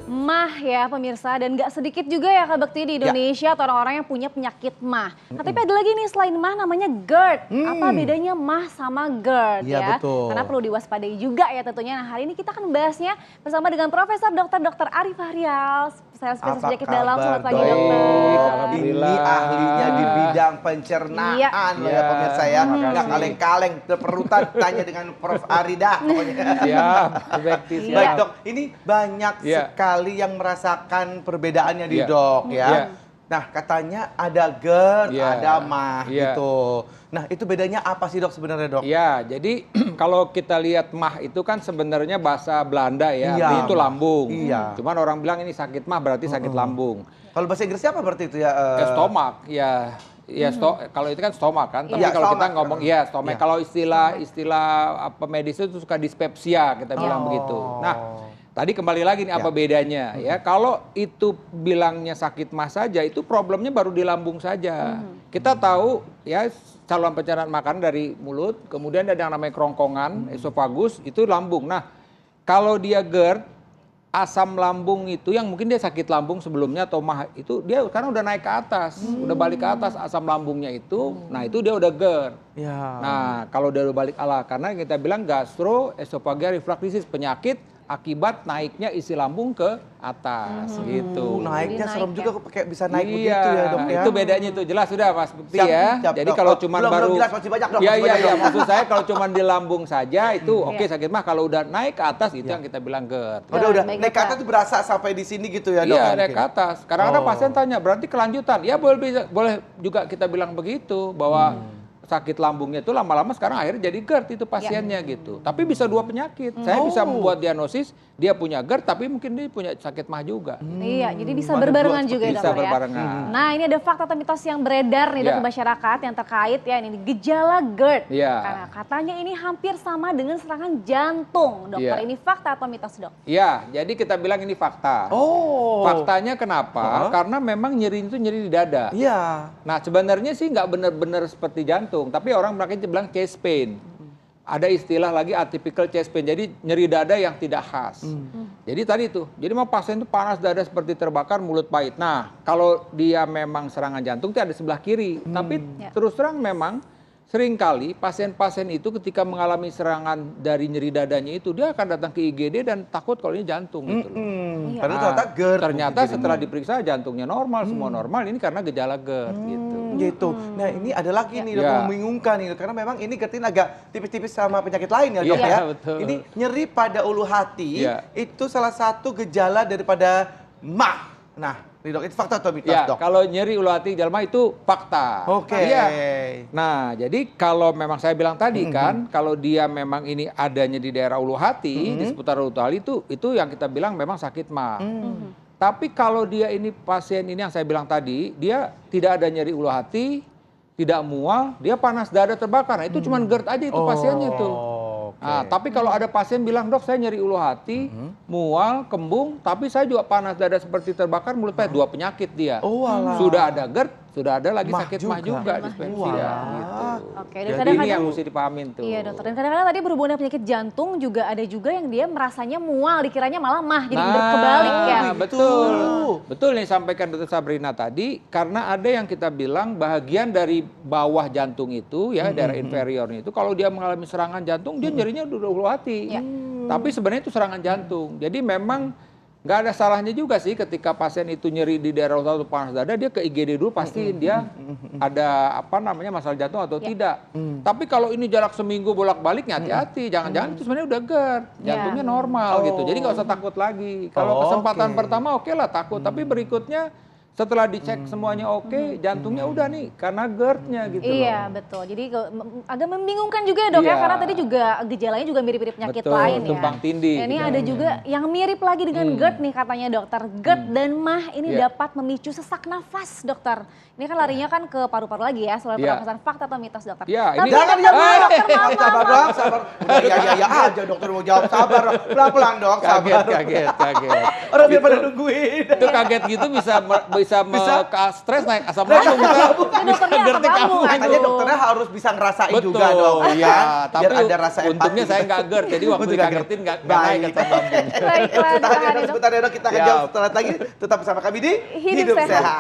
Mah ya pemirsa, dan gak sedikit juga ya Kak Bekti di Indonesia atau orang-orang yang punya penyakit mah. Nah, tapi ada lagi nih selain mah namanya GERD. Apa bedanya mah sama GERD ya? Betul. Karena perlu diwaspadai juga ya tentunya. Nah hari ini kita akan membahasnya bersama dengan Profesor Dr. Arif Fahrial, spesialis penyakit dalam. Selamat pagi dokter. Ini ahlinya di bidang pencernaan loh ya pemirsa ya. Nggak kaleng-kaleng, terperutan tanya dengan Prof. Arida pokoknya. Siap, Baik dok, ini banyak sekali yang merasakan perbedaannya di dok ya. Nah katanya ada GERD, ada mah gitu. Nah itu bedanya apa sih dok sebenarnya dok? Ya, jadi kalau kita lihat mah itu kan sebenarnya bahasa Belanda ya, artinya itu lambung. Cuman orang bilang ini sakit mah berarti sakit lambung. Kalau bahasa Inggrisnya apa berarti itu ya? Stomak, kalau itu kan stomak kan. Tapi kalau kita ngomong stomak. Kalau istilah apa medis itu suka dispepsia kita bilang begitu. Nah, tadi kembali lagi nih apa bedanya ya. Kalau itu bilangnya sakit mah saja itu problemnya baru di lambung saja. Kita tahu ya saluran pencernaan makanan dari mulut, kemudian ada yang namanya kerongkongan, esofagus, itu lambung. Nah, kalau dia GERD, asam lambung itu yang mungkin dia sakit lambung sebelumnya atau mah itu dia karena udah naik ke atas, udah balik ke atas asam lambungnya itu, nah itu dia udah GERD. Nah, kalau dia udah balik karena kita bilang gastroesophageal reflux disease, penyakit akibat naiknya isi lambung ke atas gitu. Naiknya serem juga kayak bisa naik begitu ya dok ya. Itu bedanya itu jelas sudah Mas Bekti ya. Jadi kalau cuma baru jelas masih banyak dok. Iya maksud saya kalau cuma di lambung saja itu oke sakit mah, kalau udah naik ke atas itu yang kita bilang GERD. Udah naik ke atas itu berasa sampai di sini gitu ya dok. Iya naik ke atas. Kadang-kadang pasien tanya berarti kelanjutan. Ya boleh juga kita bilang begitu bahwa sakit lambungnya itu lama-lama sekarang akhirnya jadi GERD itu pasiennya gitu. Tapi bisa dua penyakit. Saya bisa membuat diagnosis dia punya GERD tapi mungkin dia punya sakit mah juga. Iya, jadi bisa berbarengan juga ya dokter ya. Bisa berbarengan. Nah ini ada fakta atau mitos yang beredar nih di masyarakat yang terkait ya ini gejala GERD. Karena katanya ini hampir sama dengan serangan jantung. Dokter ini fakta atau mitos dok? Iya, jadi kita bilang ini fakta. Faktanya kenapa? Karena memang nyeri itu nyeri di dada. Nah sebenarnya sih nggak benar-benar seperti jantung. Tapi orang makanya bilang chest pain. Ada istilah lagi atypical chest pain. Jadi nyeri dada yang tidak khas. Jadi tadi itu. Jadi mau pasien itu panas dada seperti terbakar, mulut pahit. Nah, kalau dia memang serangan jantung itu ada sebelah kiri. Tapi terus terang memang seringkali pasien-pasien itu ketika mengalami serangan dari nyeri dadanya itu dia akan datang ke IGD dan takut kalau ini jantung gitu loh. Karena ternyata GERD. Ternyata setelah diperiksa jantungnya normal, semua normal. Ini karena gejala GERD gitu. Nah ini ada lagi nih dok yang membingungkan nih karena memang ini GERD ini agak tipis-tipis sama penyakit lain ya dok ya. Betul. Ini nyeri pada ulu hati itu salah satu gejala daripada mah. Nah ini dok, itu fakta atau mitos dok? Kalau nyeri ulu hati gejala mah itu fakta. Nah jadi kalau memang saya bilang tadi kan kalau dia memang ini adanya di daerah ulu hati di seputar ulu hati itu yang kita bilang memang sakit mah. Tapi kalau dia ini pasien ini yang saya bilang tadi, dia tidak ada nyeri ulu hati, tidak mual, dia panas dada terbakar. Nah, itu cuma GERD aja itu pasiennya itu. Nah, tapi kalau ada pasien bilang, dok saya nyeri ulu hati, mual, kembung, tapi saya juga panas dada seperti terbakar, mulut pahit, dua penyakit dia. Sudah ada GERD, sudah ada lagi sakit mah juga dispepsia gitu. Jadi ini yang mesti dipahamin tuh. Iya dokter, dan kadang-kadang tadi berhubungan dengan penyakit jantung juga ada juga yang dia merasanya mual, dikiranya malah mah, jadi udah kebalik ya. Betul nih sampaikan Dr. Sabrina tadi, karena ada yang kita bilang bahagian dari bawah jantung itu ya, daerah inferiornya itu kalau dia mengalami serangan jantung dia nyerinya udah ulu hati. Tapi sebenarnya itu serangan jantung. Jadi memang nggak ada salahnya juga sih ketika pasien itu nyeri di daerah atau panas dada dia ke IGD dulu pasti dia ada masalah jantung atau tidak. Tapi kalau ini jarak seminggu bolak-baliknya hati-hati, jangan-jangan itu sebenarnya udah GERD, jantungnya normal gitu. Jadi nggak usah takut lagi. Kalau kesempatan pertama oke lah takut, tapi berikutnya setelah dicek semuanya oke, jantungnya udah nih karena GERD-nya gitu loh. Iya betul, jadi agak membingungkan juga ya dok ya, karena tadi juga gejalanya juga mirip-mirip penyakit lain ya. Tumpang tindih. Ini ada juga yang mirip lagi dengan GERD nih katanya dokter. GERD dan mah ini dapat memicu sesak nafas dokter. Ini kan larinya kan ke paru-paru lagi ya, soal pernapasan, fakta atau mitos dokter? Ini jangan dokter, sabar dok, sabar. Ya aja dokter mau jawab, sabar pelan-pelan dok, sabar. Kaget. Orang biar pada nungguin. Itu kaget gitu bisa stres naik asam lambung. Dokternya asam lambung. Katanya dokternya harus bisa ngerasain juga dong. Iya, tapi biar ada rasa empati. untungnya saya nggak GERD, jadi waktu dikagetin nggak naik asam lambung. Baiklah, Sebentar ya dok, kita akan jawab setelah lagi. Tetap bersama kami di Hidup Sehat.